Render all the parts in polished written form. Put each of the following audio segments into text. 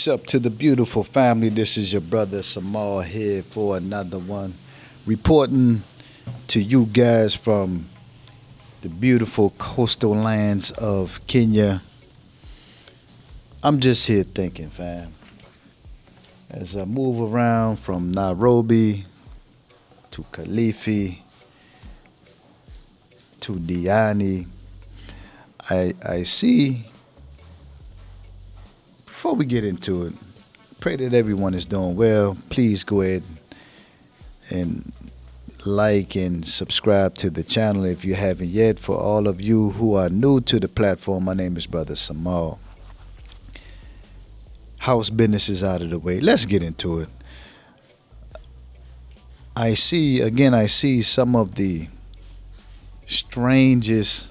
Peace up to the beautiful family. This is your brother Samal here for another one. Reporting to you guys from the beautiful coastal lands of Kenya. I'm just here thinking, fam. As I move around from Nairobi to Kilifi to Diani, I see, before we get into it, pray that everyone is doing well. Please go ahead and like and subscribe to the channel if you haven't yet. For all of you who are new to the platform, my name is Brother Samal. House business is out of the way. Let's get into it. I see some of the strangest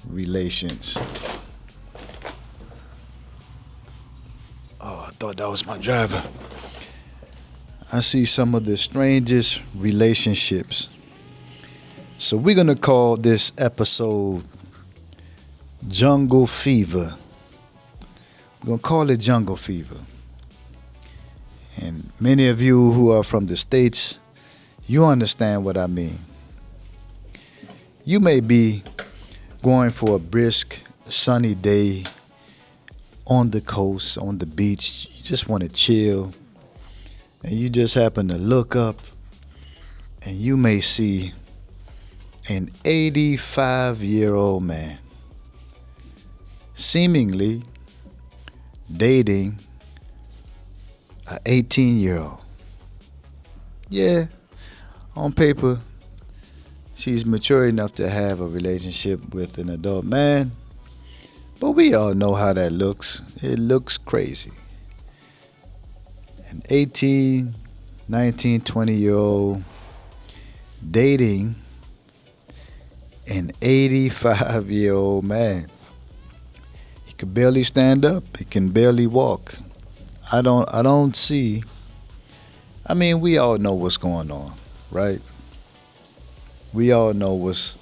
relations. Oh, I thought that was my driver. I see some of the strangest relationships. So we're going to call this episode Jungle Fever. We're going to call it Jungle Fever. And many of you who are from the States, you understand what I mean. You may be going for a brisk, sunny day on the coast, on the beach. You just want to chill. And you just happen to look up and you may see an 85-year-old man seemingly dating an 18-year-old. Yeah, on paper, she's mature enough to have a relationship with an adult man, but we all know how that looks. It looks crazy. An 18, 19, 20-year-old dating an 85-year-old man. He can barely stand up. He can barely walk. I don't see. I mean, we all know what's going on, right? We all know what's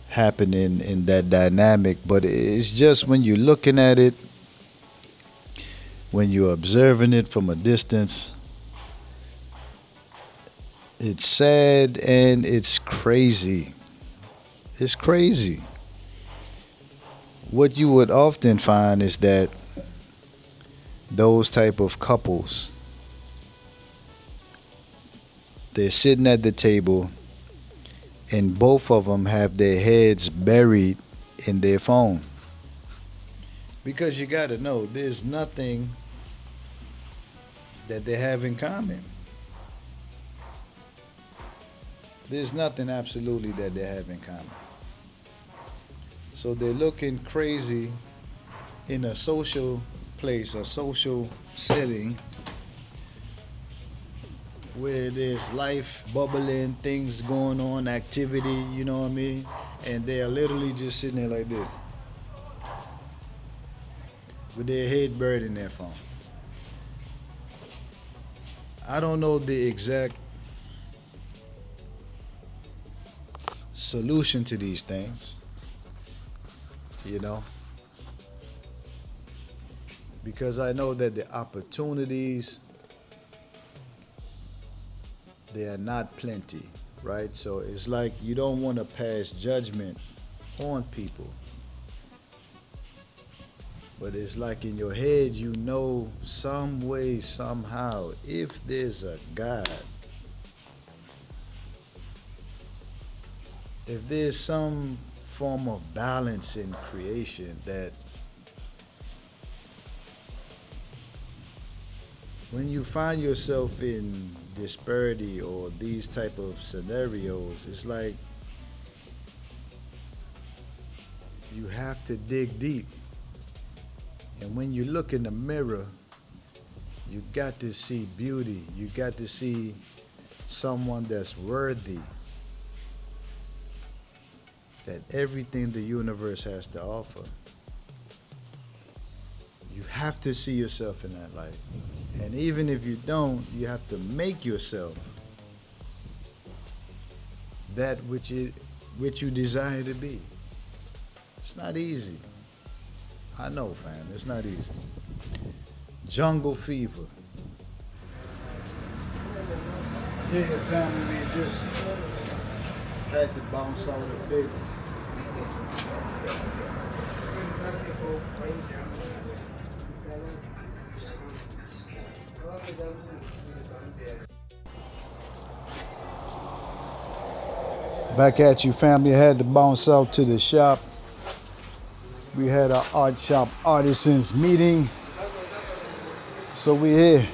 happening in that dynamic, but it's just when you're looking at it, when you're observing it from a distance, it's sad and it's crazy. It's crazy. What you would often find is that those type of couples, they're sitting at the table and both of them have their heads buried in their phone. Because you got to know, there's nothing that they have in common. There's nothing absolutely that they have in common. So they're looking crazy in a social place, a social setting where there's life bubbling, things going on, activity, you know what I mean? And they're literally just sitting there like this, with their head buried in their phone. I don't know the exact solution to these things, you know, because I know that the opportunities, they are not plenty, right? So it's like you don't want to pass judgment on people. But it's like in your head, you know, some way, somehow, if there's a God, if there's some form of balance in creation, that when you find yourself in disparity or these type of scenarios, it's like you have to dig deep. And when you look in the mirror, you got to see beauty. You got to see someone that's worthy, that everything the universe has to offer. You have to see yourself in that light. And even if you don't, you have to make yourself that which you desire to be. It's not easy. I know, fam. It's not easy. Jungle fever. Yeah, family, man, just had to bounce out a bit. Back at you, family. I had to bounce out to the shop. We had our art shop artisans meeting. So we here.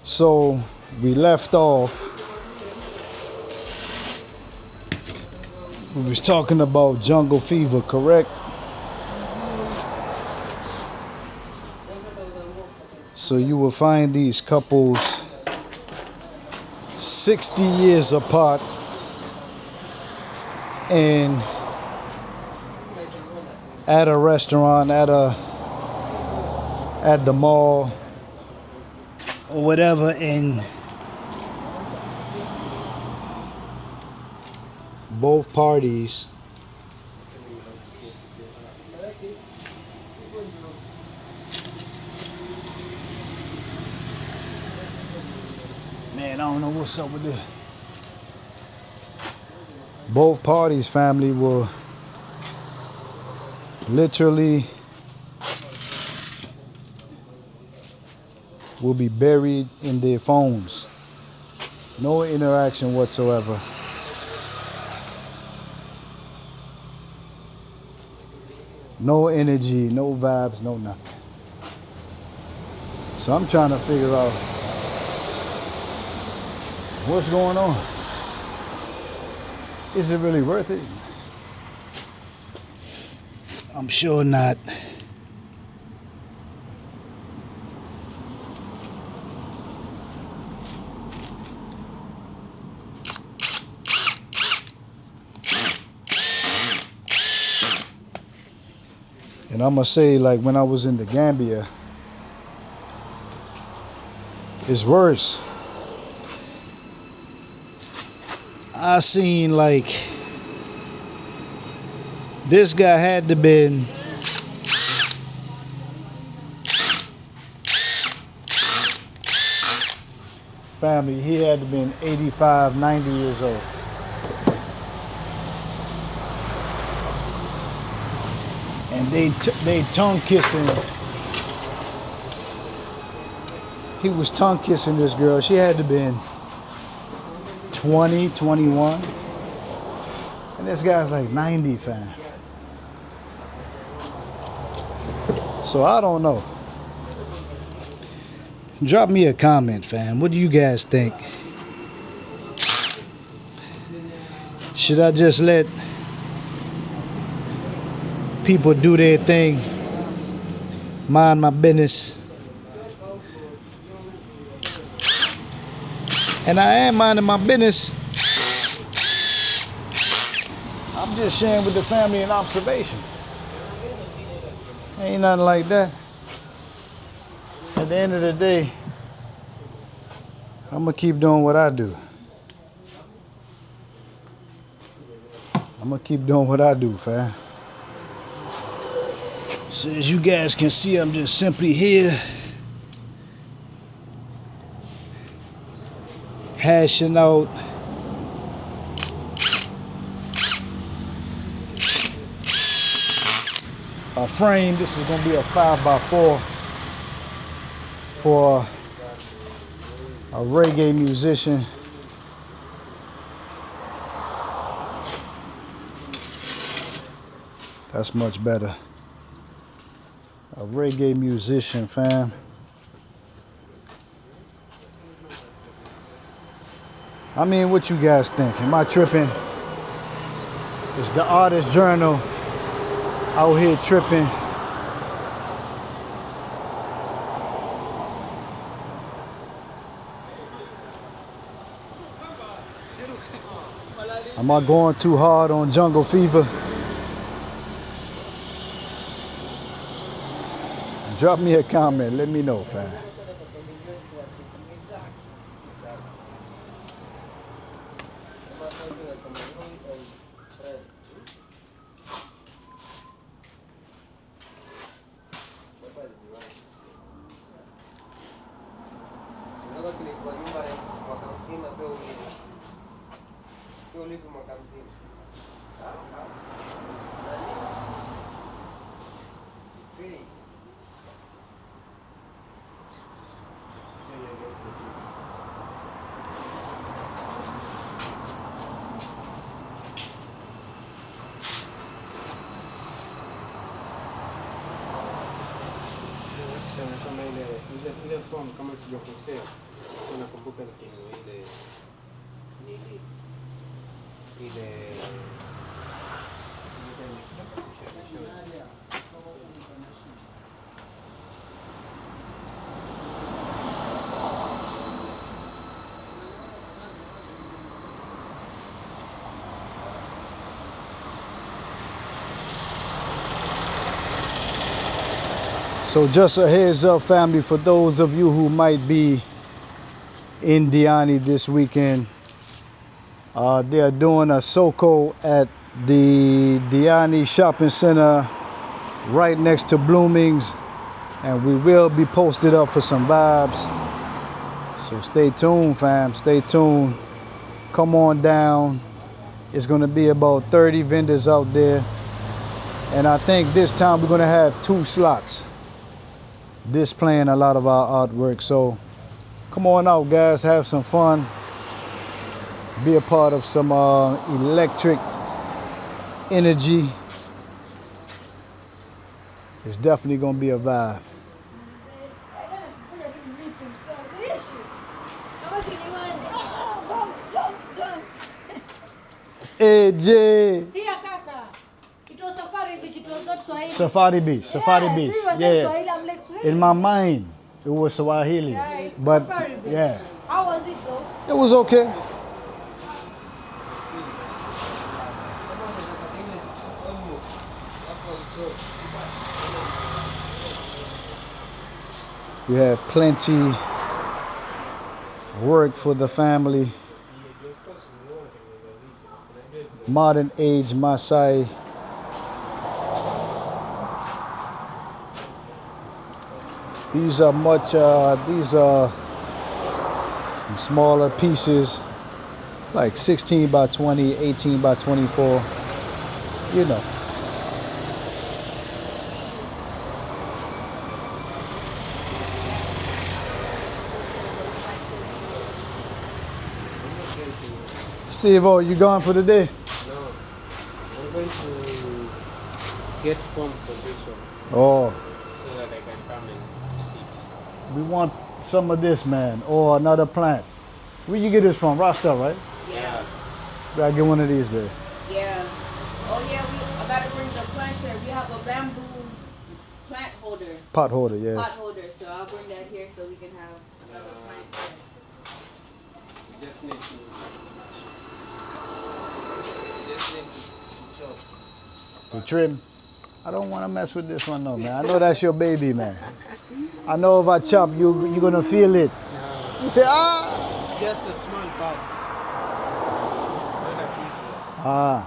So we left off. We was talking about jungle fever, correct? So you will find these couples 60 years apart and at a restaurant, at the mall or whatever, and both parties man, I don't know what's up with this. Both parties, family, will literally will be buried in their phones. No interaction whatsoever. No energy, no vibes, no nothing. So I'm trying to figure out what's going on. Is it really worth it? I'm sure not. And I'm gonna say, like, when I was in the Gambia, it's worse. I seen, like, this guy had to been family, he had to been 85, 90 years old. And they tongue kissing. He was tongue kissing this girl. She had to been 20, 21. And this guy's like 90, fam. So I don't know. Drop me a comment, fam. What do you guys think? Should I just let people do their thing, mind my business? And I am minding my business. I'm just sharing with the family an observation. Ain't nothing like that. At the end of the day, I'm gonna keep doing what I do. I'm gonna keep doing what I do, fam. So as you guys can see, I'm just simply here hashing out a frame. This is gonna be a 5x4 for a reggae musician. That's much better. A reggae musician, fam. I mean, what you guys think? Am I tripping? Is the Artist Journal out here tripping? Am I going too hard on jungle fever? Drop me a comment, let me know, fam. Ile form kama sijakosea, nakumbuka nikinunua ile So just a heads up, family, for those of you who might be in Diani this weekend, they are doing a SoCo at the Diani Shopping Center right next to Blooming's, and we will be posted up for some vibes. So stay tuned, fam, stay tuned. Come on down. It's gonna be about 30 vendors out there. And I think this time we're gonna have 2 slots displaying a lot of our artwork. So come on out, guys, have some fun. Be a part of some electric energy. It's definitely gonna be a vibe. AJ. Safari Beach, Safari Beach. Yeah. In my mind, it was Swahili. Yeah, but yeah. How was it though? It was okay. We have plenty work for the family. Modern age Maasai. These are some smaller pieces, like 16 by 20, 18 by 24, you know. Steve-O, you gone for the day? No, I'm going to get form for this one. Oh. So that I can come and see. We want some of this, man, or another plant. Where you get this from? Rasta, right? Yeah. Gotta get one of these, baby. Yeah. Oh yeah, I gotta bring the planter. We have a bamboo plant holder. Pot holder, yeah. Pot holder, so I'll bring that here so we can have another plant. You just need to chop. To trim. I don't want to mess with this one, no, man. I know that's your baby, man. I know if I chop, you're gonna feel it. You say, ah. Just a small part. Ah.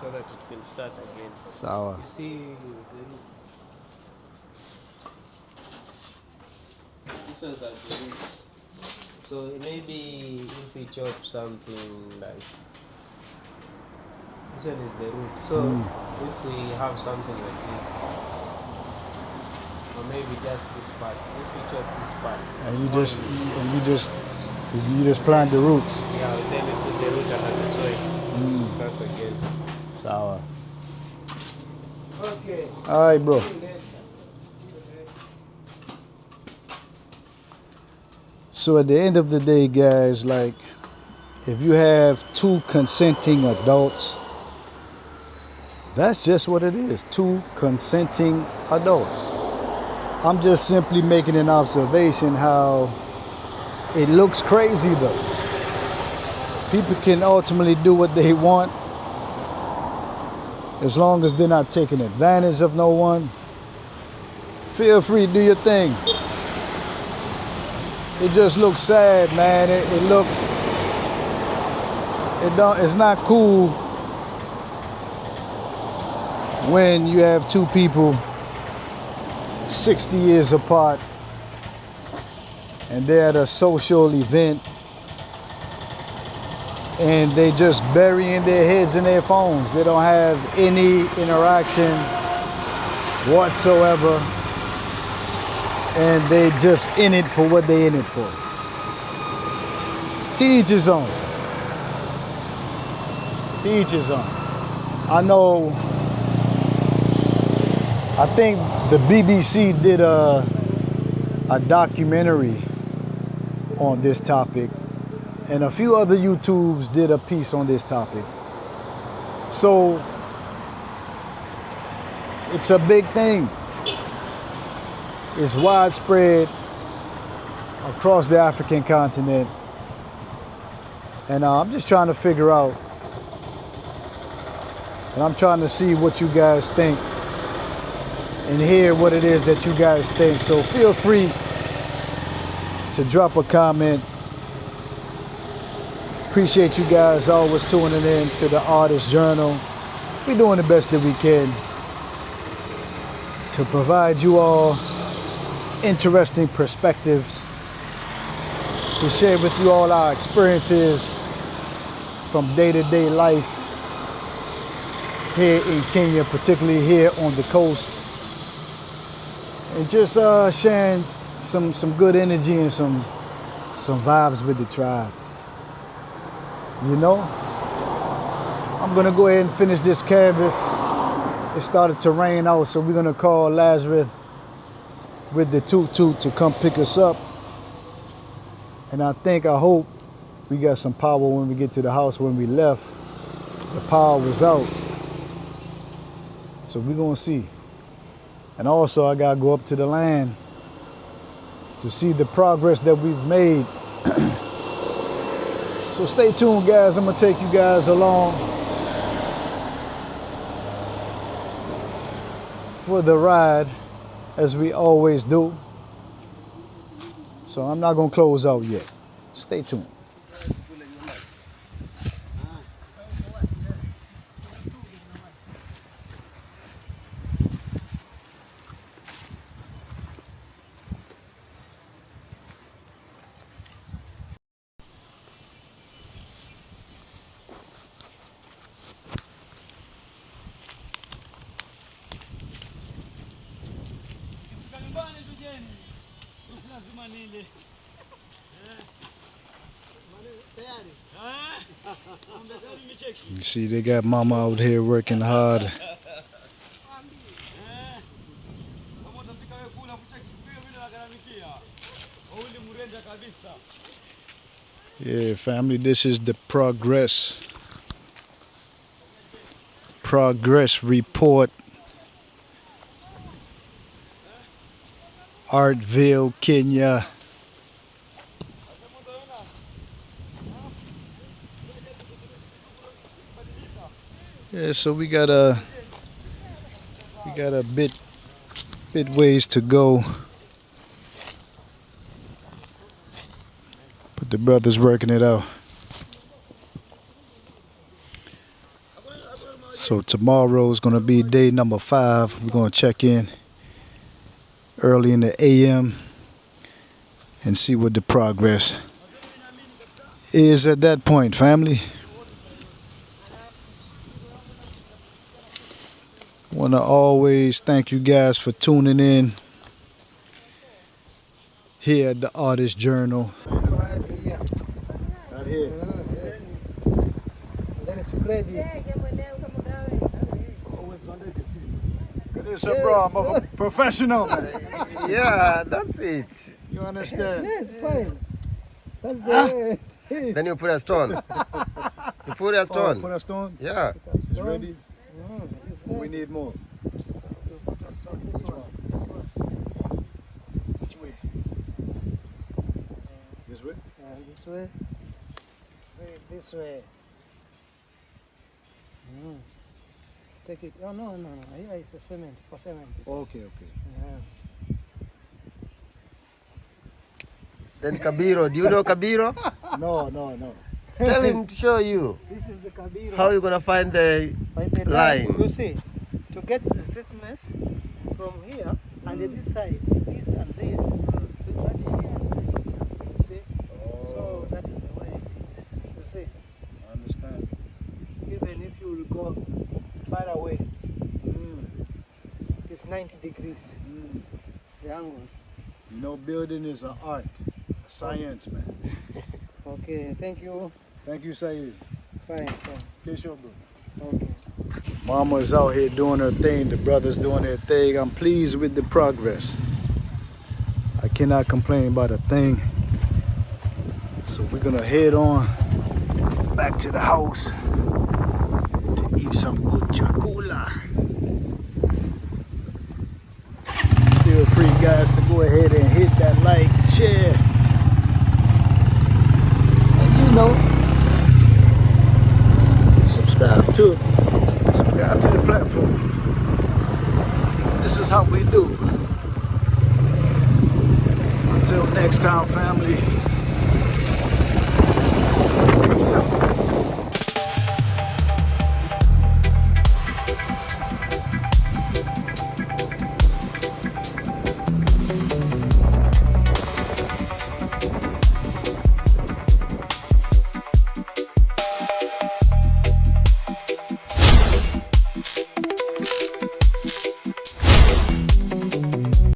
So that it can start again. Sour. You see the roots. This one's are the roots. So maybe if we chop something like this one is the root. So if we have something like this, or maybe just this part. If we chop this part, And you just plant the roots. yeah, then we put the root under the soil. It starts again. Sour. Okay. All right, bro. So at the end of the day, guys, like, if you have 2 consenting adults, that's just what it is, 2 consenting adults. I'm just simply making an observation how it looks crazy though. People can ultimately do what they want as long as they're not taking advantage of no one. Feel free, do your thing. It just looks sad, man. It's not cool when you have 2 people 60 years apart and they're at a social event and they just burying their heads in their phones. They don't have any interaction whatsoever, and they just in it for what they in it for. To each his own. To each his own. I know, I think the BBC did a documentary on this topic, and a few other YouTubes did a piece on this topic. So it's a big thing. It's widespread across the African continent. And I'm just trying to figure out, and I'm trying to see what you guys think and hear what it is that you guys think. So feel free to drop a comment. Appreciate you guys always tuning in to the Artist Journal. We're doing the best that we can to provide you all interesting perspectives, to share with you all our experiences from day-to-day life here in Kenya, particularly here on the coast, and just sharing some good energy and some vibes with the tribe. You know, I'm gonna go ahead and finish this canvas. It started to rain out, so we're gonna call Lazarus with the toot-toot to come pick us up. And I hope we got some power when we get to the house. When we left, the power was out. So we're gonna see. And also I gotta go up to the land to see the progress that we've made. So stay tuned, guys. I'm gonna take you guys along for the ride, as we always do. So I'm not gonna close out yet. Stay tuned. You see, they got mama out here working hard. Yeah, family, this is the progress report. Artville, Kenya. Yeah, so we got a bit ways to go, but the brother's working it out. So tomorrow is gonna be day number 5. We're gonna check in early in the AM and see what the progress is at that point, family. Want to always thank you guys for tuning in here at the Artist Journal. Right here. Yes, bro, I'm a professional. Yeah, that's it. You understand? Yes, fine. That's it. Then you put a stone. You put a stone. Oh, put a stone? Yeah. It's ready? We need more. Which way? This way? This way. This way. Take it. Oh, no. Here is a cement, for cement. Okay. Yeah. Then Kabiro. Do you know Kabiro? No. Tell him to show you. This is the Kabiro. How you gonna find the line? You see, to get to the thickness from here and this side, this and this, we got here and this. You see? So that is the way. You see? this. The angle. You know, building is an art, a science, man. Okay, thank you. Thank you, Saeed. Fine. Cashapp, bro. Okay. Mama's out here doing her thing. The brothers doing their thing. I'm pleased with the progress. I cannot complain about a thing. So we're gonna head on back to the house to eat some good chakula. Feel free, guys, to go ahead and hit that like, share, and you know, subscribe to the platform. This is how we do. Until next time, family. Peace out.